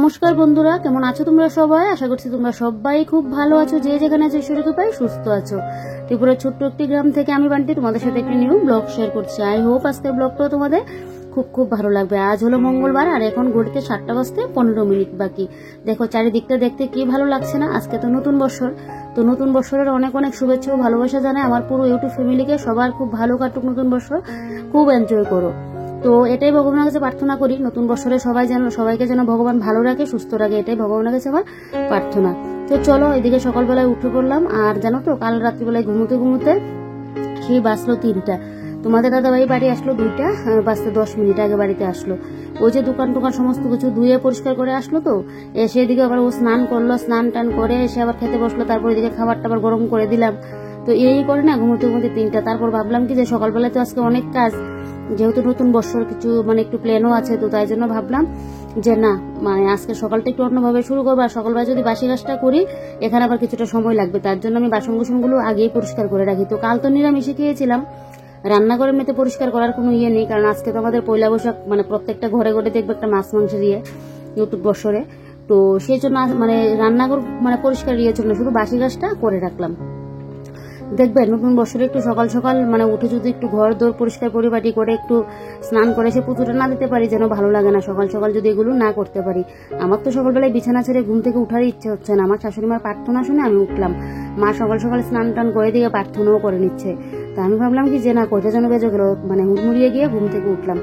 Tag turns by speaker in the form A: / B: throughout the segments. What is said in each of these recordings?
A: নমস্কার বন্ধুরা, কেমন আছো তোমরা সবাই? আশা করছি তোমরা সবাই খুব ভালো আছো, যে যেখানে আছো ঈশ্বরের কৃপায় সুস্থ আছো। ত্রিপুরার ছোট্ট একটি গ্রাম থেকে আমি বান্টি তোমাদের সাথে একটি নিউ ব্লগ শেয়ার করছি। আই হোপ আজকের ব্লগটাও তোমাদের খুব খুব ভালো লাগবে। আজ হলো মঙ্গলবার আর এখন ঘড়িতে 7টা বাজতে 15 মিনিট বাকি। দেখো চারিদিকটা দেখতে কি ভালো লাগছে না? আজকে তো নতুন বছর, তো নতুন বছরের অনেক অনেক শুভেচ্ছা ও ভালোবাসা জানাই আমার পুরো ইউটিউব ফ্যামিলিকে। সবার খুব ভালো কাটুক নতুন বছর, খুব এনজয় করো। তো এটাই ভগবানের কাছে প্রার্থনা করি, নতুন বছরে সবাইকে যেন ভগবান ভালো রাখে, সুস্থ রাখে, এটাই ভগবানের কাছে আমার প্রার্থনা। তো চলো, এদিকে সকালবেলায় উঠে পড়লাম। আর জানো তো, কাল রাত্রিবেলায় ঘুমোতে ঘুমোতে সেই বাজলো 3টা। তোমাদের দাদাভাই বাড়ি আসলো 2টা বাজতে 10 মিনিট আগে বাড়িতে আসলো। ওই যে দোকান টোকান সমস্ত কিছু ধুয়ে পরিষ্কার করে আসলো, তো এসে এদিকে আবার ও স্নান করলো, স্নান টান করে এসে আবার খেতে বসলো। তারপর এদিকে খাবারটা আবার গরম করে দিলাম। তো এই করে না ঘুমোতে ঘুমোতে 3টা। তারপর ভাবলাম কি যে সকালবেলায় তো আজকে অনেক কাজ, যেহেতু নতুন বছর কিছু একটু প্ল্যানও আছে, তো তাই জন্য ভাবলাম যে না আজকে সকালটা একটু অন্যভাবে শুরু করবো। আর সকালবেলা যদি বাসি কাজটা করি এখানে আবার কিছুটা সময় লাগবে, তার জন্য আমি বাসন কুসনগুলো আগেই পরিষ্কার করে রাখি। তো কাল তো নিরামিষে খেয়েছিলাম, রান্নাঘরের মেতে পরিষ্কার করার কোনো ইয়ে নেই, কারণ আজকে তো আমাদের পয়লা বৈশাখ, প্রত্যেকটা ঘরে ঘরে দেখবে একটা মাছ মাংসের ইয়ে নতুন বছরে। তো সেই জন্য রান্নাঘর পরিষ্কার ইয়ে ছিল না, শুধু বাসি কাজটা করে রাখলাম। দেখবে নতুন বছরে একটু সকাল সকাল উঠে যদি একটু ঘর দোর পরিষ্কার পরিপাটি করে একটু স্নান করে সে পুজোটা না দিতে পারি, যেন ভালো লাগে না সকাল সকাল যদি এগুলো না করতে পারি। আমার তো সকালবেলায় বিছানা ছেড়ে ঘুম থেকে উঠার ইচ্ছে হচ্ছে না। আমার শাশুড়ি মার প্রার্থনা শুনে আমি উঠলাম, মা সকাল সকাল স্নান টান করে দিয়ে প্রার্থনাও করে নিচ্ছে। তা আমি ভাবলাম কি যে না, কয়টা যেন বেজে গেল, হুড়মুড়িয়ে গিয়ে ঘুম থেকে উঠলাম।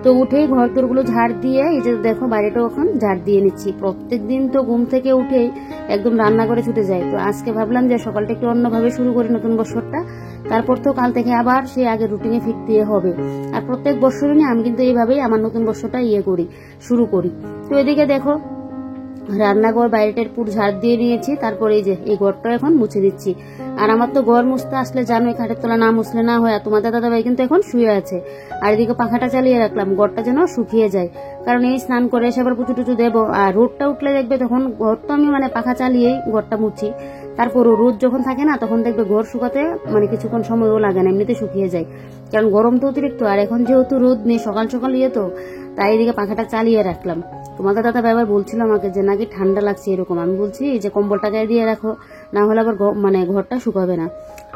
A: তো উঠেই ঘর দোরগুলো ঝাড় দিয়ে, এই যে দেখো বাইরেটাও এখন ঝাড় দিয়ে নিচ্ছি। প্রত্যেকদিন তো ঘুম থেকে উঠেই একদম রান্না করে ছুটে যায়, তো আজকে ভাবলাম যে সকালটা একটু অন্যভাবে শুরু করি নতুন বছরটা। তারপর তো কাল থেকে আবার সেই আগের রুটিনে ফিরতে হবে। আর প্রত্যেক বছরই না আমি কিন্তু এইভাবেই আমার নতুন বছরটা শুরু করি। তো এদিকে দেখো রান্নাঘর বাইরেটার পুরো ঝাড় দিয়ে নিয়েছি। তারপরে এই যে এই ঘরটা এখন মুছে দিচ্ছি। আর আমার তো ঘর মুছতে আসলে জানোই, খাটের তলা না মুছলে না হয়। তোমাদের দাদাভাই কিন্তু এখন শুয়ে আছে, আর এদিকে পাখাটা চালিয়ে রাখলাম, ঘরটা যেন শুকিয়ে যায়। কারণ এই স্নান করে এসে আবার পুচু টুচু দেবো, আর রোদটা উঠলে দেখবে তখন ঘর তো আমি পাখা চালিয়েই ঘরটা মুছি। তারপর রোদ যখন থাকে না তখন দেখবে ঘর শুকাতে কিছুক্ষণ সময়ও লাগে না, এমনিতে শুকিয়ে যায়। কারণ গরম তো অতিরিক্ত, আর এখন যেহেতু রোদ নেই সকাল সকাল তো তাই এদিকে পাখাটা চালিয়ে রাখলাম। তোমাদের দাদা ব্যবহার বলছিল আমাকে যে নাকি ঠান্ডা লাগছে এরকম। আমি বলছি এই যে কম্বলটা গায়ে দিয়ে রাখো, না হলে আবার ঘরটা শুকাবে না।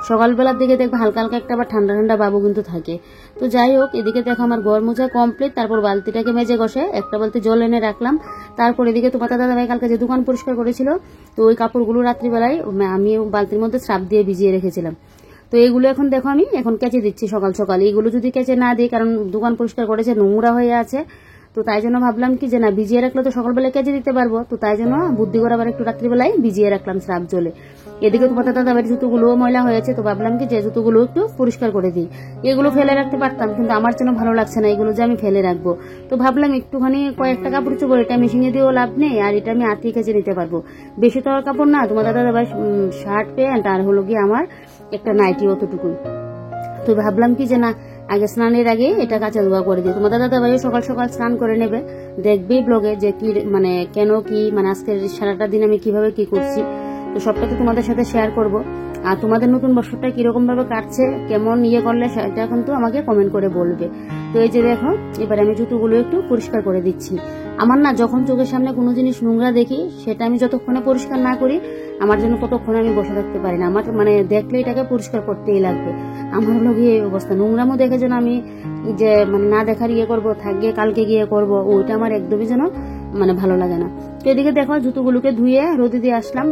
A: সকালবেলার দিকে দেখবে হালকা হালকা একটা আবার ঠান্ডা ঠান্ডা বাবু কিন্তু থাকে। তো যাই হোক, এদিকে দেখো আমার ঘর মোছা কমপ্লিট। তারপর বালতিটাকে মেজে ঘষে একটা বালতি জল এনে রাখলাম। তারপর এদিকে তোমাদের দাদাভাই কালকে যে দোকান পরিষ্কার করেছিল, তো ওই কাপড়গুলো রাত্রিবেলায় আমি বালতির মধ্যে স্রাব দিয়ে ভিজিয়ে রেখেছিলাম। তো এইগুলো এখন দেখো আমি এখন কেচে দিচ্ছি সকাল সকাল। এইগুলো যদি কেচে না দিই, কারণ দোকান পরিষ্কার করেছে নোংরা হয়ে আছে, তো তাই জন্য ভাবলাম কি যে না, ভিজিয়ে রাখলে তো সকালবেলায় কেচে দিতে পারবো। তো তাই জন্য বুদ্ধি করে আবার একটু রাত্রিবেলায় ভিজিয়ে রাখলাম স্রাব জলে। এদিকে তোমাদের দাদাভাইয়ের জুতোগুলোও ময়লা হয়েছে, তো ভাবলাম কি যে জুতোগুলো একটু পরিষ্কার করে দিই। এগুলো ফেলে রাখতে পারতাম, কিন্তু আমার জন্য ভালো লাগছে না এগুলো যে আমি ফেলে রাখবো। তো ভাবলাম একটুখানি কয়েকটা কাপড় চোপড়, এটা মেশিনে দিয়েও লাভ নেই, আর এটা আমি আতি কেচে নিতে পারবো। বেশি তো আর কাপড় না, তোমাদের দাদাভাই শার্ট প্যান্ট আর হলো গিয়ে আমার একটা নাইটি, অতটুকুই। তো ভাবলাম কি যে না, আগে স্নানের আগে এটা কাঁচা ধোয়া করে দিই। তোমাদের দাদাভাই সকাল সকাল স্নান করে নেবে, দেখবেই ব্লগে যে কি কেন কি আজকের সারাটা দিন আমি কিভাবে কি করছি। তো সবটা তো তোমাদের সাথে শেয়ার করব। আর তোমাদের নতুন বছরটা কিরকম ভাবে কাটছে, কেমন করলে সেটা কিন্তু আমাকে কমেন্ট করে বলবে। তো এই যে দেখো এবার আমি জুতোগুলো একটু পরিষ্কার করে দিচ্ছি। আমার না যখন চোখের সামনে কোনো জিনিস নোংরা দেখি, সেটা আমি যতক্ষণে পরিষ্কার না করি আমার জন্য ততক্ষণে আমি বসে থাকতে পারি না। আমার দেখলে এটাকে পরিষ্কার করতেই লাগবে। আমার হলো গিয়ে এই অবস্থা, নোংরামও দেখে যেন আমি যে না দেখার করবো, থাকবে কালকে গিয়ে করব, ওইটা আমার একদমই যেন ভালো লাগে না। তো এদিকে দেখো জুতোগুলোকে ধুয়ে রোদে দিয়ে আসলাম,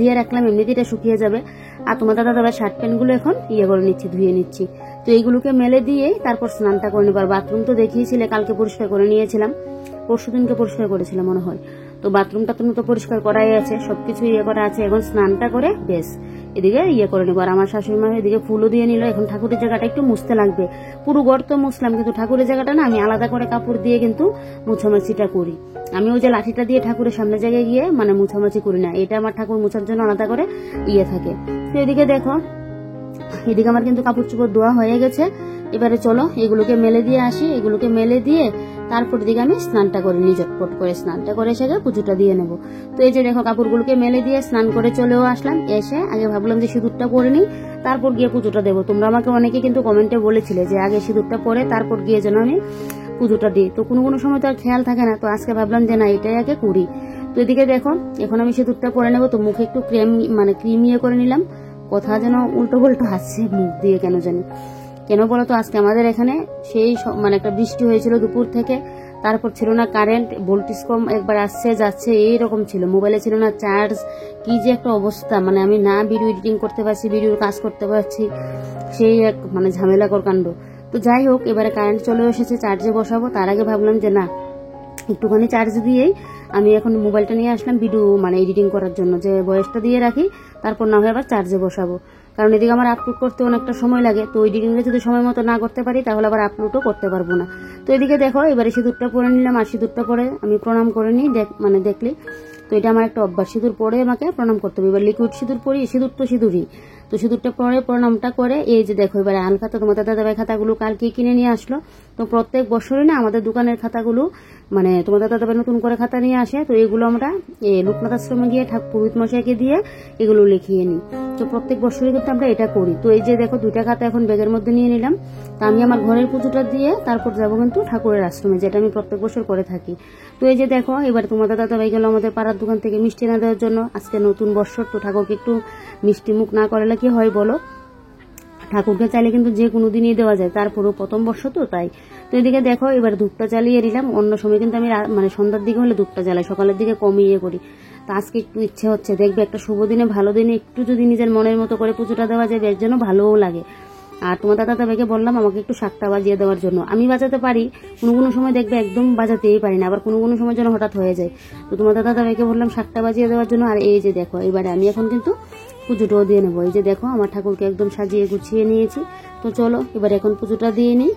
A: দিয়ে রাখলাম, এমনিতে এটা শুকিয়ে যাবে। আর তোমাদের দাদাভাই শার্ট প্যান্টগুলো এখন করে নিচ্ছি, ধুয়ে নিচ্ছি। তো এইগুলোকে মেলে দিয়ে তারপর স্নানটা করে নেবার। বাথরুম তো দেখিয়েছিলে কালকে পরিষ্কার করে নিয়েছিলাম, পরশুদিনকে পরিষ্কার করেছিলাম মনে হয়। তো বাথরুমটা তো পরিষ্কার করাই আছে, সবকিছু করা আছে। এখন স্নানটা করে বেশ এদিকে করে নেবো। আর আমার শাশুড়ি মা এদিকে ফুলও দিয়ে নিল। এখন ঠাকুরের জায়গাটা একটু মুছতে লাগবে। পুরো ঘর তো মুছলাম, কিন্তু ঠাকুরের জায়গাটা না আমি আলাদা করে কাপড় দিয়ে কিন্তু মুছামাছিটা করি। আমি ওই যে লাঠিটা দিয়ে ঠাকুরের সামনে জায়গায় গিয়ে মুছামাছি করি না, এটা আমার ঠাকুর মোছার জন্য আলাদা করে থাকে। তো এদিকে দেখো, এদিকে আমার কিন্তু কাপড় চোপড় ধোয়া হয়ে গেছে। এবারে চলো এগুলোকে মেলে দিয়ে আসি। এগুলোকে মেলে দিয়ে তারপর দিকে আমি স্নানটা করে নিই, ঝটপট করে স্নানটা করে এসে পুজোটা দিয়ে নেব। তো এই যে দেখো কাপড়গুলোকে মেলে দিয়ে স্নান করে চলেও আসলাম। এসে আগে ভাবলাম যে সিঁদুরটা পরে নিই, তারপর গিয়ে পুজোটা দেবো। তোমরা আমাকে অনেকে কিন্তু কমেন্টে বলেছিলে যে আগে সিঁদুরটা পরে তারপর গিয়ে যেন আমি পুজোটা দিই। তো কোনো কোনো সময় তো আর খেয়াল থাকে না, তো আজকে ভাবলাম যে না এটাই আগে করি। তো এদিকে দেখো এখন আমি সিঁদুরটা পরে নেবো। তো মুখে একটু ক্রিম ইয়ে করে নিলাম। কথা যেন উল্টো পাল্টো আসছে মুখ দিয়ে কেন জানি। কেন বলো তো, আজকে আমাদের এখানে সেই মানে একটা বৃষ্টি হয়েছিল দুপুর থেকে, তারপর ছিল না কারেন্ট, ভোল্টেজ কম, একবার আসছে যাচ্ছে এইরকম ছিল, মোবাইলে ছিল না চার্জ, কি যে একটা অবস্থা, মানে আমি না ভিডিও এডিটিং করতে পারছি, ভিডিওর কাজ করতে পারছি, সেই এক মানে ঝামেলাকর কাণ্ড। তো যাই হোক, এবারে কারেন্ট চলে এসেছে, চার্জে বসাবো। তার আগে ভাবলাম যে না একটুখানি চার্জ দিয়েই আমি এখন মোবাইলটা নিয়ে আসলাম ভিডিও মানে এডিটিং করার জন্য, যে ভয়েসটা দিয়ে রাখি, তারপর না হয় আবার চার্জে বসাবো। কারণ এদিকে আমার আপলোড করতে অনেকটা সময় লাগে, তো এডিটিংটা যদি সময় মতো না করতে পারি তাহলে আবার আপলোডও করতে পারবো না। তো এদিকে দেখো এবারে সিঁদুরটা পরে নিলাম, আর সিঁদুরটা পরে আমি প্রণাম করে নিই, মানে দেখলি। তো এটা আমার একটা অভ্যাস, সিঁদুর পরে আমাকে প্রণাম করতে হবে। এবার লিকুইড সিঁদুর পরি, সিঁদুর তো সিঁদুরই, তো সিঁদুরটা পরে প্রণামটা করে এই যে দেখো এবারে আলখাতা, তোমাদের দাদাভাই খাতাগুলো কালকে কিনে নিয়ে আসলো। তো প্রত্যেক বছরই না আমাদের দোকানের খাতাগুলো মানে তোমাদের দাদাভাই নতুন করে খাতা নিয়ে আসে, তো এগুলো আমরা লোকনাথ আশ্রমে গিয়ে পুরোহিত মশাইকে দিয়ে এগুলো লিখিয়ে নিই। তো প্রত্যেক বছরই কিন্তু আমরা এটা করি। তো এই যে দেখো 2টা খাতা এখন ব্যাগের মধ্যে নিয়ে নিলাম। তো আমি আমার ঘরের পুজোটা দিয়ে তারপর যাবো কিন্তু ঠাকুরের আশ্রমে, যেটা আমি প্রত্যেক বছর করে থাকি। তো এই যে দেখো এবার তোমাদের দাদাভাই গেল আমাদের পাড়ার দোকান থেকে মিষ্টি না দেওয়ার জন্য, আজকে নতুন বছর, তো ঠাকুরকে একটু মিষ্টি মুখ না করলে কি হয় বলো, ঠাকুরকে চাইলে কিন্তু যে কোনো দিনই দেওয়া যায়, তারপরেও প্রথম বর্ষ তো তাই। তো এদিকে দেখো এবার ধূপটা জ্বালিয়ে নিলাম। অন্য সময় কিন্তু আমি মানে সন্ধ্যার দিকে হলে ধূপটা জ্বালাই, সকালের দিকে কমিয়ে করি। তো আজকে একটু ইচ্ছে হচ্ছে, দেখবে একটা শুভ দিনে ভালো দিনে একটু যদি নিজের মনের মতো করে পুজোটা দেওয়া যায়, এর জন্য ভালোও লাগে। আর তোমার দাদাভাইকে বললাম আমাকে একটু শাকটা বাজিয়ে দেওয়ার জন্য, আমি বাজাতে পারি, কোনো কোনো সময় দেখবে একদম বাজাতেই পারি না, আবার কোনো কোনো সময় যেন হঠাৎ হয়ে যায়। তো তোমার দাদাভাইকে বললাম শাকটা বাজিয়ে দেওয়ার জন্য। আর এই যে দেখো এবারে আমি এখন কিন্তু পুজোটাও দিয়ে নেবো। এই যে দেখো আমার ঠাকুরকে একদম সাজিয়ে গুছিয়ে নিয়েছি। তো চলো এবার এখন পুজোটা দিয়ে নিই।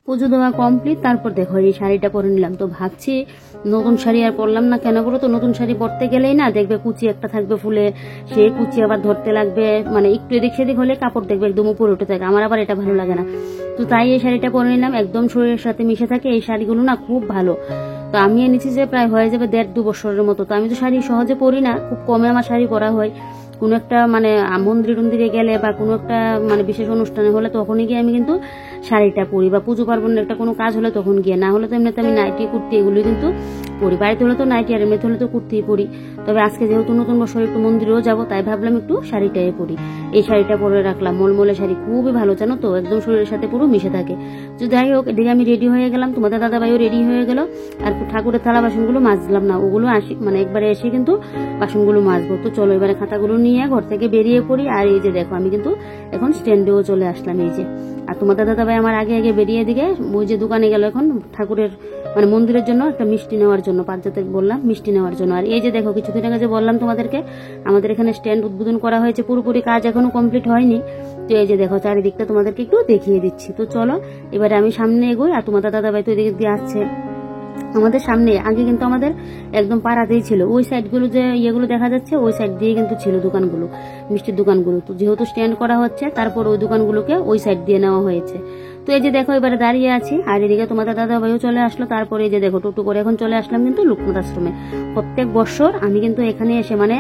A: পুজো দেওয়া কমপ্লিট, তারপর দেখো এই শাড়িটা পরে নিলাম। তো ভাবছি নতুন শাড়ি আর পরলাম না কেন বলো তো, নতুন শাড়ি পরতে গেলেই না দেখবে কুচি একটা থাকবে ফুলে, সেই কুচি আবার ধরতে লাগবে, মানে একটু এদিক সেদিক হলে কাপড় দেখবে একদম উপরে উঠে থাকে, আমার আবার এটা ভালো লাগে না। তো তাই এই শাড়িটা পরে নিলাম, একদম শরীরের সাথে মিশে থাকে, এই শাড়িগুলো না খুব ভালো। তো আমি এনেছি যে প্রায় হয়ে যাবে 1.5-2 বছরের মতো। তো আমি তো শাড়ি সহজে পরি না, খুব কমে আমার শাড়ি পরা হয়। কোনো একটা মানে মন্দিরে টন্দিরে গেলে বা কোনো একটা মানে বিশেষ অনুষ্ঠানে হলে তখনই গিয়ে আমি কিন্তু শাড়িটা পরি, বা পুজো পার্বণের একটা কোনো কাজ হলে তখন গিয়ে, না হলে তো এমনিতে আমি নাইটি কুর্তি এগুলো কিন্তু পরি। বাড়িতে হলে তো নাইটি, আর এমনিতে হলে তো কুর্তিই পরি। তবে আজকে যেহেতু নতুন বছর একটু মন্দিরেও যাবো, তাই ভাবলাম একটু শাড়িটাই পরি। এই শাড়িটা পরে রাখলাম, মলমলে শাড়ি, খুবই ভালো জানো তো, একদম শরীরের সাথে পুরো মিশে থাকে। তো যাই হোক এদিকে আমি রেডি হয়ে গেলাম, তোমাদের দাদাভাইও রেডি হয়ে গেল। আর ঠাকুরের থালা বাসনগুলো মাজলাম না, ওগুলো মানে একবারে এসে কিন্তু বাসনগুলো মাজবো। তো চলো এবারে খাতাগুলো নিয়ে ঘর থেকে বেরিয়ে পড়ি। আর এই যে দেখো আমি কিন্তু এখন স্ট্যান্ডেও চলে আসলাম, এই যে। আর তোমাদের দাদাভাই আমার আগে আগে বেরিয়ে দিকে ওই যে দোকানে গেল এখন ঠাকুরের মানে মন্দিরের জন্য একটা মিষ্টি নেওয়ার জন্য, পাঁচজাতে বললাম মিষ্টি নেওয়ার জন্য। আর এই যে দেখো কিছুদিন আগে যে বললাম তোমাদেরকে আমাদের এখানে স্ট্যান্ড উদ্বোধন করা হয়েছে, পুরোপুরি কাজ এখনো কমপ্লিট হয়নি। তো এই যে দেখো চারিদিকটা তোমাদেরকে একটু দেখিয়ে দিচ্ছি। তো চলো এবারে আমি সামনে এগোই, আর তোমাদের দাদাভাই তো এদিকে দিয়ে আসছে আমাদের সামনে। আগে কিন্তু আমাদের একদম পাড়াতেই ছিল, ওই সাইডগুলো যে ইয়েগুলো দেখা যাচ্ছে ওই সাইড দিয়ে কিন্তু ছিল দোকানগুলো, মিষ্টির দোকানগুলো। তো যেহেতু স্ট্যান্ড করা হচ্ছে তারপর ওই দোকানগুলোকে ওই সাইড দিয়ে নেওয়া হয়েছে। তো এই যে দেখো এবারে দাঁড়িয়ে আছি, আর এদিকে তোমাদের দাদাভাইও চলে আসলো। তারপরে এই যে দেখো টোটো করে এখন চলে আসলাম কিন্তু লোকনাথ আশ্রমে। প্রত্যেক বছর আমি কিন্তু এখানে এসে মানে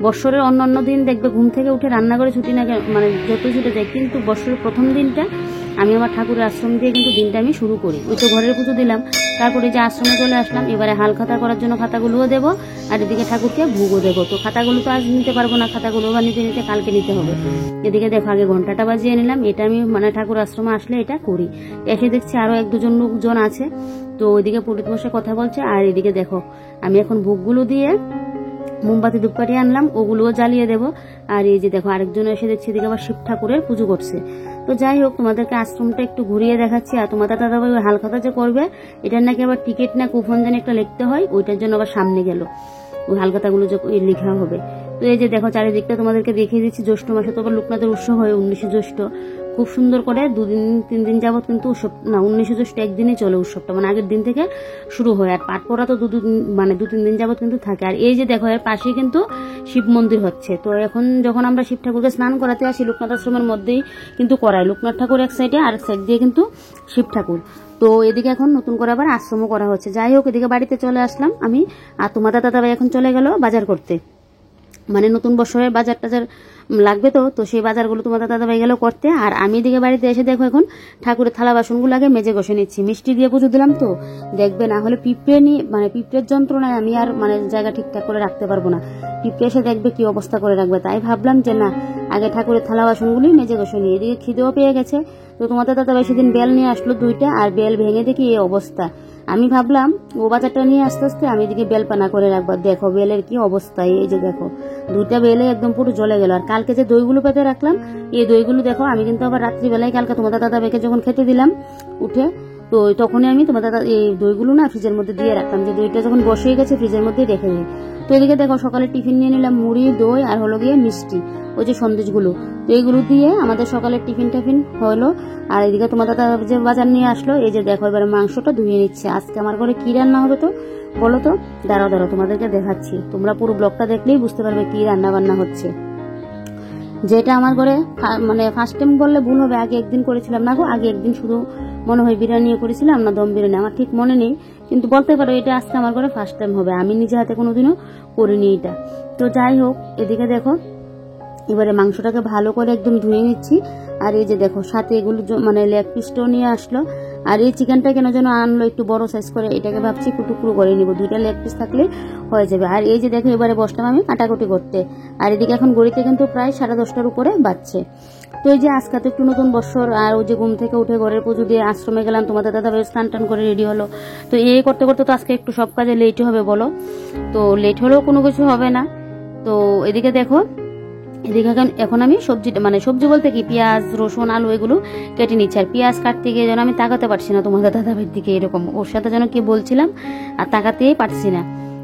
A: বছরের অন্য দিন দেখবে ঘুম থেকে উঠে রান্না করে ছুটি না মানে যতই ছুটে যায়, কিন্তু বছরের প্রথম দিনটা আমি আমার ঠাকুরের আশ্রম দিয়ে কিন্তু দিনটা আমি শুরু করি। ওই তো ঘরের পুজো দিলাম, তারপরে যে আশ্রমে চলে আসলাম। এবারে হাল খাতা করার জন্য খাতাগুলোও দেবো, আর এদিকে ঠাকুরকে ভোগও দেবো। তো খাতাগুলো তো আজ নিতে পারবো না, খাতাগুলো আবার নিতে নিতে কালকে নিতে হবে। এদিকে দেখো আগে ঘন্টাটা বাজিয়ে নিলাম, এটা আমি মানে ঠাকুর আশ্রমে আসলে এটা করি। এসে দেখছি আরো 1-2 লোকজন আছে, তো ওইদিকে পুরোহিত মশাই কথা বলছে। আর এদিকে দেখো আমি এখন ভোগগুলো দিয়ে মোমবাতি ধূপকাঠি আনলাম, ওগুলোও জ্বালিয়ে দেবো। আর এই যে দেখো আরেকজন এসে দেখছি এদিকে আবার শিব ঠাকুরের পুজো করছে। তো যাই হোক তোমাদেরকে আশ্রমটা একটু ঘুরিয়ে দেখাচ্ছি। আর তোমাদের দাদাভাই ওই হালখাতা যে করবে এটার নাকি আবার টিকিট না কুপন জানি একটা লিখতে হয়, ওইটার জন্য আবার সামনে গেল, ওই হালখাতাগুলো যে লেখা হবে। তো এই যে দেখো চারিদিকটা তোমাদেরকে দেখিয়ে দিচ্ছি। জ্যৈষ্ঠ মাসে তো আবার লোকনাথের উৎসব হয় 19শে জ্যৈষ্ঠ, খুব সুন্দর করে 2-3 দিন যাবত কিন্তু উৎসব না, 19শে জ্যৈষ্ঠ একদিনই চলে উৎসবটা, মানে আগের দিন থেকে শুরু হয়। আর পাঠ পড়া তো 2-3 দিন যাবত কিন্তু থাকে। আর এই যে দেখো এর পাশেই কিন্তু শিব মন্দির হচ্ছে। তো এখন যখন আমরা শিব ঠাকুরকে স্নান করাতে আসি লোকনাথ আশ্রমের মধ্যেই কিন্তু করায়, লোকনাথ ঠাকুর এক সাইডে আর এক সাইড দিয়ে কিন্তু শিব ঠাকুর। তো এদিকে এখন নতুন করে আবার আশ্রমও করা হচ্ছে। যাই হোক, এদিকে বাড়িতে চলে আসলাম আমি, আর তোমাদের দাদাভাই এখন চলে গেল বাজার করতে, মানে নতুন বছরের বাজার টাজার লাগবে তো সেই বাজারগুলো তোমাদের দাদাভাই গেল করতে। আর আমি এদিকে বাড়িতে এসে দেখো এখন ঠাকুরের থালা বাসনগুলো আগে মেজে ঘষে নিচ্ছি। মিষ্টি দিয়ে পুজো দিলাম তো, দেখবে না হলে পিঁপড়ে নিয়ে মানে পিঁপড়ের যন্ত্রণায় আমি আর মানে জায়গা ঠিকঠাক করে রাখতে পারবো না। পিঁপড়ে এসে দেখবে কি অবস্থা করে রাখবে, তাই ভাবলাম যে না আগে ঠাকুরের থালা বাসনগুলি মেজে ঘষে নিই। এদিকে খিদেও পেয়ে গেছে। তো তোমাদের দাদাভাই সেদিন বেল নিয়ে আসলো 2টা, আর বেল ভেঙে দেখি এই অবস্থা। আমি ভাবলাম ও বাজারটা নিয়ে আস্তে আস্তে আমি এদিকে বেল পানা করে রাখবো। দেখো বেলের কি অবস্থা, এই যে দেখো 2টা বেলে একদম পুরো জ্বলে গেল। আর কালকে যে দইগুলো পেতে রাখলাম, এই দইগুলো দেখো আমি কিন্তু আবার রাত্রিবেলায় কালকে তোমাদের দাদাভাইকে যখন খেতে দিলাম উঠে, তো তখনই আমি তোমাদের এই দইগুলো না ফ্রিজের মধ্যে দিয়ে রাখলাম, যে দইটা যখন বসে গেছে ফ্রিজের মধ্যে রেখে দিই। তো এদিকে দেখো সকালে টিফিন নিয়ে নিলাম মুড়ি, দই আর হলো গিয়ে মিষ্টি, ওই যে সন্দেশগুলো। তো এইগুলো দিয়ে আমাদের সকালের টিফিন হলো। আর এদিকে তোমাদের দাদা যে বাজার নিয়ে আসলো, এই যে দেখো এবারে মাংসটা ধুয়ে নিচ্ছে। আজকে আমার ঘরে কি রান্না হবে তো বলো তো? দাঁড়াও তোমাদেরকে দেখাচ্ছি, তোমরা পুরো ব্লগটা দেখলেই বুঝতে পারবে কি রান্না বান্না হচ্ছে। যেটা আমার ঘরে মানে ফার্স্ট টাইম বললে ভুল হবে, আগে একদিন করেছিলাম না গো, আগে একদিন শুধু মনে হয় বিরিয়ানি করেছিলাম না দম বিরিয়ানি, আমার ঠিক মনে নেই, কিন্তু বলতে পারো এটা আজকে আমার ঘরে ফার্স্ট টাইম হবে, আমি নিজে হাতে কোনোদিনও করিনি এটা। তো যাই হোক, এদিকে দেখো এবারে মাংসটাকে ভালো করে একদম ধুয়ে নিচ্ছি। আর এই যে দেখো সাথে এগুলো মানে লেগ পিসটাও নিয়ে আসলো। আর এই চিকেনটা কেন যেন আনলো একটু বড় সাইজ করে, এটাকে ভাবছি টুকরো করে নিব, 2টা লেগ পিস থাকলে হয়ে যাবে। আর এই যে দেখো এবারে বসলাম আমি কাটাকুটি করতে। আর এদিকে এখন গড়িতে কিন্তু প্রায় 10:30টার উপরে বাজছে। তো এই যে আজকে তো একটু নতুন বছর, আর ওই যে ঘুম থেকে উঠে ঘরের পুজো দিয়ে আশ্রমে গেলাম, তোমাদের দাদাভাই স্নান টান করে রেডি হলো। তো এই করতে করতে তো আজকে একটু সব কাজে লেট হবে বলো, তো লেট হলেও কোনো কিছু হবে না। তো এদিকে দেখো এদিকে এখন আমি সবজি বলতে কি পেঁয়াজ রসুন আলু এগুলো কেটে নিচ্ছি। আর পেঁয়াজ কাটতে গিয়ে যেন আমি তাকাতে পারছি না তোমাদের দাদাভাইয়ের দিকে, এরকম ওর সাথে যেন কি বলছিলাম আর তাকাতেই পারছি না।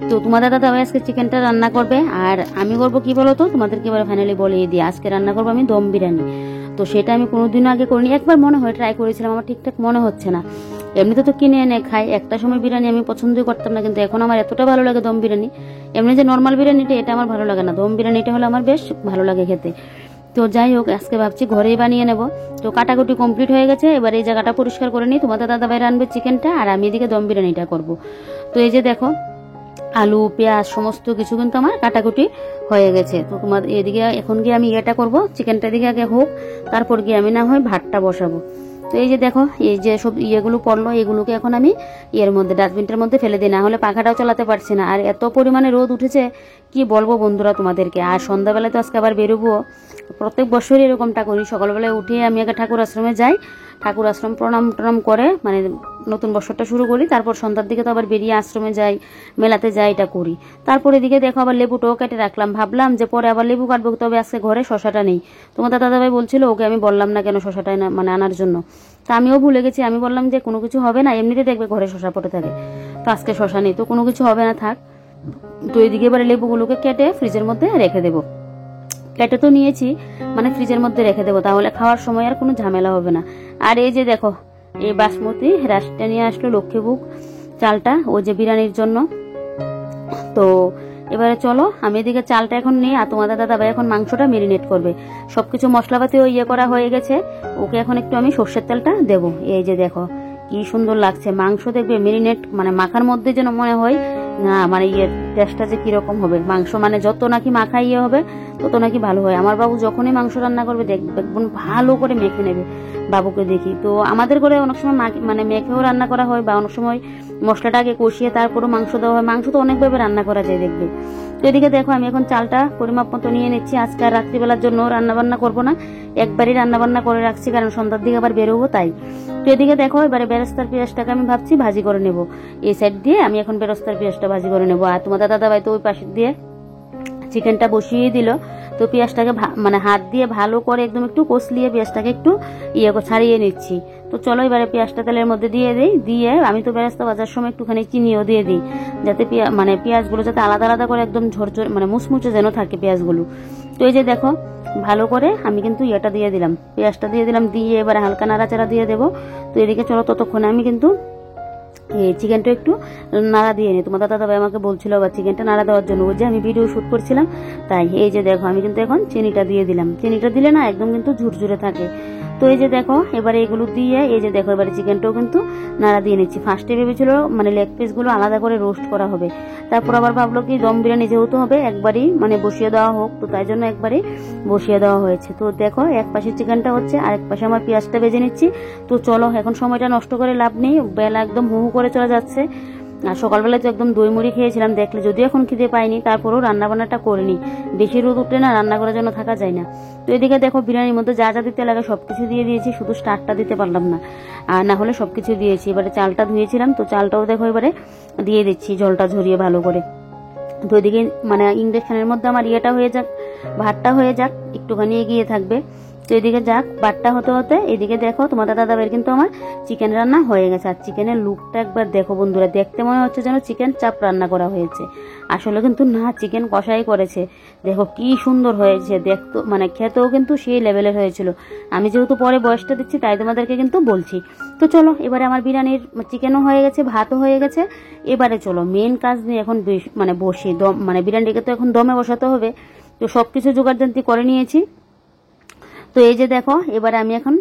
A: তো তোমাদের দাদাভাই আজকে চিকেনটা রান্না করবে, আর আমি করবো কি বলো তো, তোমাদেরকে এবার ফাইনালি বলিয়ে দিই, আজকে রান্না করবো আমি দম বিরিয়ানি। তো সেটা আমি কোনোদিনও আগে করিনি, একবার মনে হয় ট্রাই করেছিলাম, আমার ঠিকঠাক মনে হচ্ছে না। এমনিতে তো কিনে এনে খাই, একটা সময় বিরিয়ানি আমি পছন্দই করতাম না, কিন্তু এখন আমার এতটা ভালো লাগে দম বিরিয়ানি। এমনি যে নর্মাল বিরিয়ানিটা এটা আমার ভালো লাগে না, দম বিরিয়ানিটা হলে আমার বেশ ভালো লাগে খেতে। তো যাই হোক, আজকে ভাবছি ঘরেই বানিয়ে নেব। তো কাটাকুটি কমপ্লিট হয়ে গেছে, এবার এই জায়গাটা পরিষ্কার করে নিই, তোমাদের দাদাভাই রান্নবে চিকেনটা আর আমি এদিকে দম বিরিয়ানিটা করবো। তো এই যে দেখো আলু পেঁয়াজ সমস্ত কিছু কিন্তু আমার কাটাকুটি হয়ে গেছে। তো তোমার এদিকে এখন গিয়ে আমি এটা করবো, চিকেনটা দিকে আগে হোক, তারপর গিয়ে আমি না হয় ভাতটা বসাবো। তো এই যে দেখো এই যে সব ইয়েগুলো পড়লো, এগুলোকে এখন আমি এর মধ্যে ডাস্টবিনটার মধ্যে ফেলে দিই, না হলে পাখাটাও চালাতে পারছি না। আর এত পরিমাণে রোদ উঠেছে কি বলবো বন্ধুরা তোমাদেরকে। আর সন্ধ্যাবেলায় তো আজকে আবার বেরোবো, প্রত্যেক বছরই এরকমটা করি, সকালবেলায় উঠে আমি আগে ঠাকুর আশ্রমে যাই, ঠাকুর আশ্রম প্রণাম করে মানে নতুন বছরটা শুরু করি, তারপর সন্ধ্যার দিকে তো আবার বেরিয়ে আশ্রমে যাই, মেলাতে যাই, এটা করি। তারপর এদিকে দেখো আবার লেবুটাও কেটে রাখলাম, ভাবলাম যে পরে আবার লেবু কাটবো, তবে আজকে ঘরে শশাটা নেই। তোমাদের দাদাভাই বলছিল ওকে আমি বললাম না কেন শশাটা মানে আনার জন্য, তা আমিও ভুলে গেছি। আমি বললাম যে কোনো কিছু হবে না, এমনিতে দেখবে ঘরে শশা পড়ে থাকে, তো আজকে শশা নেই, তো কোনো কিছু হবে না থাক। তো এদিকে এবারে লেবুগুলোকে কেটে ফ্রিজের মধ্যে রেখে দেবো, কেটে তো নিয়েছি, মানে ফ্রিজের মধ্যে রেখে দেবো, তাহলে খাওয়ার সময় আর কোনো ঝামেলা হবে না। আর এই যে দেখো এই বাসমতি রাইসটা নিয়ে আসলো লক্ষ্মীভোগ চালটা, ওই যে বিরিয়ানির জন্য। তো এবারে চলো আমি এদিকে চালটা এখন নিই, আর তোমাদের দাদাভাই এখন মাংসটা মেরিনেট করবে, সবকিছু মশলাপাতিও ইয়ে করা হয়ে গেছে, ওকে এখন একটু আমি সর্ষের তেলটা দেবো। এই যে দেখো কি সুন্দর লাগছে মাংস, দেখবে মেরিনেট মানে মাখার মধ্যে যেন মনে হয় না মানে ইয়ের টেস্টটা যে কিরকম হবে, মাংস মানে যত নাকি মাখা ইয়ে হবে তত নাকি ভালো হয়। আমার বাবু যখনই মাংস রান্না করবে দেখবেন ভালো করে মেখে নেবে, বাবুকে দেখি। তো আমাদের ঘরে অনেক সময় মানে মেখেও রান্না করা হয়, বা অনেক সময় মশলাটা আগে কষিয়ে তারপরও মাংস দেওয়া হয়, মাংস তো অনেকভাবে রান্না করা যায় দেখবে। তো এদিকে দেখো আমি এখন চালটা পরিমাপ মতো নিয়ে নিচ্ছি, আজকে আর রাত্রিবেলার জন্য রান্না বান্না করবো না, একবারই রান্না বান্না করে রাখছি, কারণ সন্ধ্যার দিকে আবার বেরোবো তাই। তো এদিকে দেখো এবারে বেরেস্তার পেঁয়াজটাকে আমি ভাবছি ভাজি করে নেবো, এই সাইড দিয়ে আমি এখন বেরেস্তার পেঁয়াজটা ভাজি করে নেবো। আর তোমাদের দাদাভাই তো ওই পাশে দিয়ে চিকেনটা বসিয়ে দিল, তো পেঁয়াজটাকে মানে হাত দিয়ে ভালো করে একদম একটু কষলিয়ে পেঁয়াজটাকে একটু ছাড়িয়ে নিচ্ছি। তো চলো এবারে পেঁয়াজটা তেলের মধ্যে দিয়ে দিই, দিয়ে আমি তো বেরেস্তা ভাজার সময় একটুখানি চিনিও দিয়ে দিই, যাতে মানে পেঁয়াজগুলো যাতে আলাদা আলাদা করে একদম ঝরঝর মানে মুচমুচে যেন থাকে পেঁয়াজগুলো। তো এই যে দেখো ভালো করে আমি কিন্তু দিয়ে দিলাম, পেঁয়াজটা দিয়ে দিলাম, দিয়ে এবারে হালকা নাড়াচাড়া দিয়ে দেবো। তো এদিকে চলো ততক্ষণে আমি কিন্তু চিকেনটা একটু নাড়া দিয়ে নিই। তোমার দাদা ভাই আমাকে বলছিল আবার চিকেনটা নাড়া দেওয়ার জন্য, ওই যে আমি ভিডিও শ্যুট করছিলাম তাই। এই যে দেখো আমি কিন্তু এখন চিনিটা দিয়ে দিলাম, চিনিটা দিলে না একদম কিন্তু ঝুরঝুরে থাকে। তো এই যে দেখো এবারে এগুলো দিয়ে এই যে দেখো এবারে চিকেনটাও কিন্তু নাড়া দিয়ে নিচ্ছি। ফার্স্টে ভেবেছিল মানে লেগ পিসগুলো আলাদা করে রোস্ট করা হবে, তারপর আবার ভাবলো কি দম বিরিয়ানি যেহেতু হবে একবারই মানে বসিয়ে দেওয়া হোক, তো তাই জন্য একবারই বসিয়ে দেওয়া হয়েছে। তো দেখো এক পাশে চিকেনটা হচ্ছে আর এক পাশে আমার পেঁয়াজটা ভেজে নিচ্ছি। তো চলো এখন সময়টা নষ্ট করে লাভ নেই, বেলা একদম হু হু করে চলে যাচ্ছে। আর সকালবেলায় তো একদম দই মুড়ি খেয়েছিলাম দেখলে, যদিও এখন খিদে পাইনি, তারপরেও রান্নাবান্নাটা করিনি, বেশি রোদ উঠলে না রান্না করার জন্য থাকা যায় না। তো এদিকে দেখো বিরিয়ানির মধ্যে যা যা দিতে লাগে সবকিছু দিয়ে দিয়েছি, শুধু স্টারটা দিতে পারলাম না, আর না হলে সবকিছু দিয়েছি। এবারে চালটা ধুয়েছিলাম, তো চালটাও দেখো এবারে দিয়ে দিচ্ছি জলটা ঝরিয়ে ভালো করে। তো এদিকে মানে ইন্ডাকশনের মধ্যে আমার হয়ে যাক, ভাতটা হয়ে যাক, একটুখানি এগিয়ে থাকবে। তো এদিকে যাক ভাতটা হতে হতে এদিকে দেখো তোমাদের দাদাভাইয়ের কিন্তু আমার চিকেন রান্না হয়ে গেছে। আর চিকেনের লুকটা একবার দেখো বন্ধুরা, দেখতে মনে হচ্ছে যেন চিকেন চাপ রান্না করা হয়েছে, আসলে কিন্তু না, চিকেন কষাই করেছে। দেখো কি সুন্দর হয়েছে দেখতো, মানে খেতেও কিন্তু সেই লেভেলের হয়েছিল। আমি যেহেতু পরে বয়সটা দিচ্ছি তাই তোমাদেরকে কিন্তু বলছি। তো চলো এবারে আমার বিরিয়ানির চিকেনও হয়ে গেছে, ভাতও হয়ে গেছে। এবারে চলো মেন কাজ নিয়ে এখন মানে বসি, দম মানে বিরিয়ানিকে তো এখন দমে বসাতে হবে। তো সবকিছু জোগাড়যন্ত্রী করে নিয়েছি। তো এই যে দেখো এবারে আমি এখন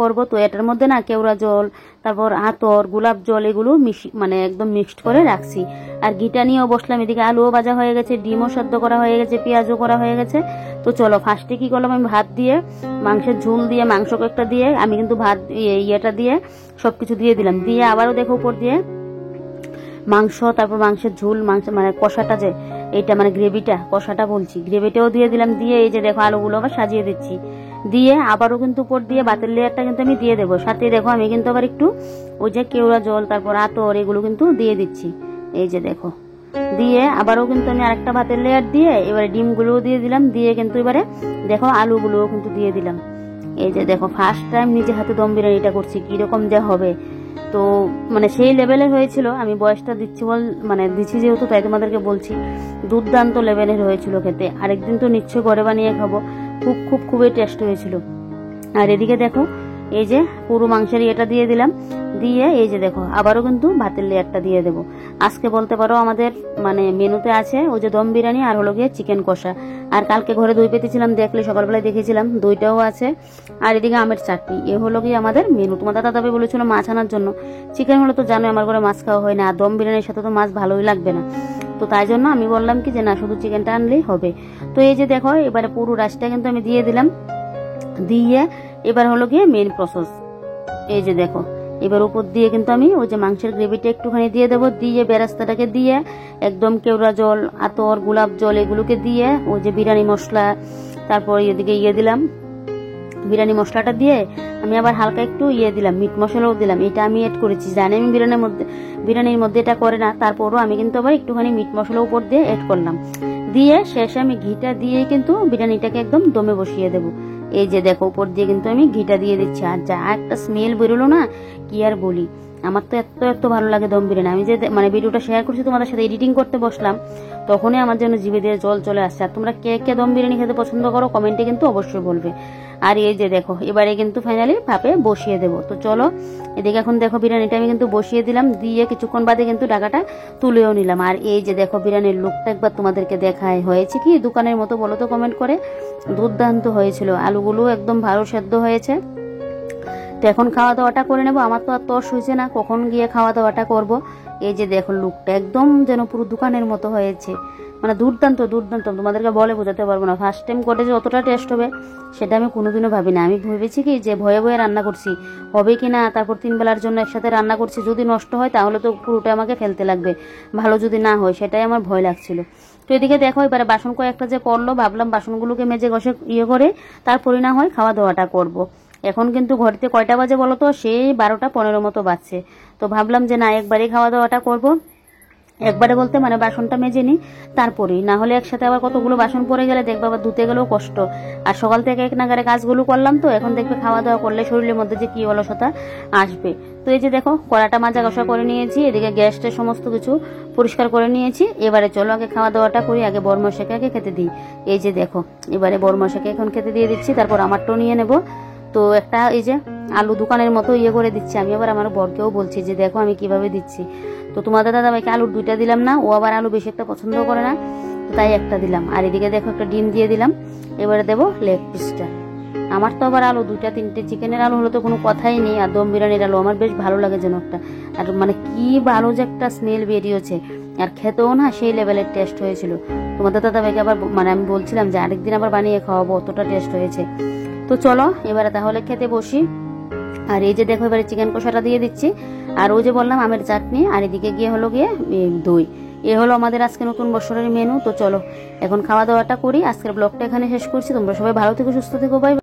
A: করব। তো এটার মধ্যে না কেওড়া জল, তারপর আতর, গোলাপ জল এগুলো মানে একদম মিক্সড করে রাখছি। আর ঘিটা নিয়েও বসলাম, এদিকে আলুও ভাজা হয়ে গেছে, ডিমও সেদ্ধ করা হয়ে গেছে, পেঁয়াজও করা হয়ে গেছে। তো চলো ফার্স্টে কি করলাম, আমি ভাত দিয়ে মাংসের ঝোল দিয়ে মাংস কয়েকটা দিয়ে আমি কিন্তু ভাত দিয়ে সবকিছু দিয়ে দিলাম, দিয়ে আবারও দেখো উপর দিয়ে মাংস, তারপর মাংসের ঝোল, মাংস মানে কষাটা যে এইটা মানে গ্রেভিটা, কষাটা বলছি, গ্রেভিটাও দিয়ে দিলাম। দিয়ে এই যে দেখো আলুগুলো আবার সাজিয়ে দিচ্ছি, দিয়ে আবারও কিন্তু উপর দিয়ে ভাতের লেয়ারটা কিন্তু আমি দিয়ে দেবো। সাথে দেখো আমি কিন্তু আবার একটু ওই যে কেওড়া জল, তারপর আতর এগুলো কিন্তু দিয়ে দিচ্ছি। এই যে দেখো দিয়ে আবারও কিন্তু আমি আরেকটা ভাতের লেয়ার দিয়ে এবারে ডিমগুলোও দিয়ে দিলাম, দিয়ে কিন্তু এবারে দেখো আলুগুলোও কিন্তু দিয়ে দিলাম। এই যে দেখো ফার্স্ট টাইম নিজে হাতে দম বিরিয়ানিটা করছি, কিরকম যা হবে। তো মানে সেই লেভেলের হয়েছিল, আমি বয়সটা দিচ্ছি যেহেতু তাই তোমাদেরকে বলছি, দুর্দান্ত লেভেলের হয়েছিল খেতে। আরেকদিন তো নিশ্চয়ই ঘরে বানিয়ে খাবো, খুবই টেস্ট হয়েছিল। আর এদিকে দেখো এই যে পুরো মাংসের দিয়ে দিলাম, দিয়ে এই যে দেখো আবারও কিন্তু ভাতের লেয়ারটা দিয়ে দেবো। আজকে বলতে পারো আমাদের মানে মেনুতে আছে ওই যে দম বিরিয়ানি আর হলো গিয়ে চিকেন কষা। আর কালকে ঘরে দই পেতেছিলাম, দেখলে সকালবেলায় দেখেছিলাম, দইটাও আছে। আর এদিকে আমের চাটনি, এ হলো গিয়ে আমাদের মেনু। তোমার দাদাভাই বলেছিল মাছ আনার জন্য, চিকেন হলে তো জানো আমার ঘরে মাছ খাওয়া হয় না, আর দম বিরিয়ানির সাথে তো মাছ ভালোই লাগবে না। তো তাই জন্য আমি বললাম কি যে না, শুধু চিকেনটা আনলেই হবে। তো এই যে দেখো এবারে পুরো রাইসটা কিন্তু আমি দিয়ে দিলাম, দিয়ে এবার হলো গিয়ে মেন প্রসেস। এই যে দেখো এবার উপর দিয়ে কিন্তু আমি ওই যে মাংসের গ্রেভিটা একটুখানি দিয়ে দেবো, দিয়ে বেরাস্তাটাকে দিয়ে একদম কেওড়া জল, আতর, গোলাপ জল এগুলোকে দিয়ে ওই যে বিরিয়ানি মশলা, তারপর এদিকে দিলাম বিরিয়ানি মশলাটা দিয়ে আমি আবার হালকা একটু দিলাম, মিট মশলাও দিলাম। এটা আমি এড করেছি, জানি আমি বিরিয়ানির মধ্যে এটা করে না, তারপরও আমি কিন্তু আবার একটুখানি মিট মশলা উপর দিয়ে এড করলাম। দিয়ে শেষে আমি ঘিটা দিয়ে কিন্তু বিরিয়ানিটাকে একদম দমে বসিয়ে দেবো। এই যে দেখো উপর দিয়ে কিন্তু আমি ঘিটা দিয়ে দিচ্ছি, আর যা একটা স্মেল বেরোলো না কি আর বলি। আমার তো এত ভালো লাগে দম বিরিয়ানি। আমি যে মানে ভিডিওটা শেয়ার করছি তোমাদের সাথে, এডিটিং করতে বসলাম, তখনই আমার জন্য জিভে দিয়ে জল চলে আসছে। আর তোমরা কে কে দম বিরিয়ানি খেতে পছন্দ করো কমেন্টে কিন্তু অবশ্যই বলবে। আর এই যে দেখো এবারে কিন্তু ফাইনালি ভাপে বসিয়ে দেবো। তো চলো এদিকে এখন দেখো বিরিয়ানিটা আমি কিন্তু বসিয়ে দিলাম, দিয়ে কিছুক্ষণ বাদে কিন্তু ঢাকাটা তুলেও নিলাম। আর এই যে দেখো বিরিয়ানির লুকটা একবার তোমাদেরকে দেখায়, হয়েছে কি দোকানের মতো বলো তো কমেন্ট করে। দুর্দান্ত হয়েছিল, আলুগুলো একদম ভালো সেদ্ধ হয়েছে। তো এখন খাওয়া দাওয়াটা করে নেবো, আমার তো আর তর্স হয়েছে না কখন গিয়ে খাওয়া দাওয়াটা করব। এই যে দেখো লুকটা একদম যেন পুরো দোকানের মতো হয়েছে, মানে দুর্দান্ত তোমাদেরকে বলে বোঝাতে পারবো না। ফার্স্ট টাইম করে যে অতটা টেস্ট হবে সেটা আমি কোনোদিনও ভাবি না। আমি ভেবেছি কি যে ভয়ে রান্না করছি, হবে কি না, তারপর 3 বেলার জন্য একসাথে রান্না করছি, যদি নষ্ট হয় তাহলে তো পুরোটা আমাকে ফেলতে লাগবে, ভালো যদি না হয় সেটাই আমার ভয় লাগছিল। তো এদিকে দেখো এবারে বাসন কয়েকটা যে পড়লো, ভাবলাম বাসনগুলোকে মেজে ঘষে করে তারপরে না হয় খাওয়া দাওয়াটা করব। এখন কিন্তু ঘড়িতে কয়টা বাজে বলো তো, সেই 12টা 15 মতো বাজছে। তো ভাবলাম যে না একবারই খাওয়া দাওয়াটা করব। একবারে বলতে মানে বাসনটা মেজে নিই তারপরেই, না হলে একসাথে আবার কতগুলো বাসন পড়ে গেলে দেখবে আবার ধুতে গেলেও কষ্ট। আর সকাল থেকে এক নাগারে কাজগুলো করলাম, তো এখন দেখবে খাওয়া দাওয়া করলে শরীরের মধ্যে যে কি অলসতা আসবে। তো এই যে দেখো কড়াটা মাজা কষা করে নিয়েছি, এদিকে গ্যাসটা সমস্ত কিছু পরিষ্কার করে নিয়েছি। এবারে চলো আগে খাওয়া দাওয়াটা করি, আগে বরমশাকে আগে খেতে দিই। এই যে দেখো এবারে বরমশাকে এখন খেতে দিয়ে দিচ্ছি, তারপর আমারটাও নিয়ে নেব। তো একটা এই যে আলু দোকানের মতো করে দিচ্ছি আমি, আবার আমার বরকেও বলছি যে দেখো আমি কিভাবে দিচ্ছি। তো তোমাদের দাদাভাইকে আলুর 2টা দিলাম না, ও আবার আলু বেশি একটা পছন্দ করে না, তো তাই একটা দিলাম। আর এদিকে দেখো একটা ডিম দিয়ে দিলাম। এবারে দেবো লেগ পিসটা। আমার তো আবার আলু 2টা 3টে, চিকেনের আলু হলে তো কোনো কথাই নেই, আর দম বিরিয়ানির আলু আমার বেশ ভালো লাগে যেন একটা। আর মানে কি ভালো যে একটা স্মেল বেরিয়েছে, আর খেতেও না সেই লেভেলের টেস্ট হয়েছিল। তোমাদের দাদাভাইকে আবার মানে আমি বলছিলাম যে আরেকদিন আবার বানিয়ে খাওয়াবো, অতটা টেস্ট হয়েছে। তো চলো এবারে তাহলে খেতে বসি। আর এই যে দেখো এবারে চিকেন কষাটা দিয়ে দিচ্ছি, আর ওই যে বললাম আমের চাটনি, আর এদিকে গিয়ে হলো গিয়ে দই। এ হলো আমাদের আজকে নতুন বছরের মেনু। তো চলো এখন খাওয়া দাওয়াটা করি, আজকের ব্লগটা এখানে শেষ করছি। তোমরা সবাই ভালো থেকো, সুস্থ থেকো, বাই।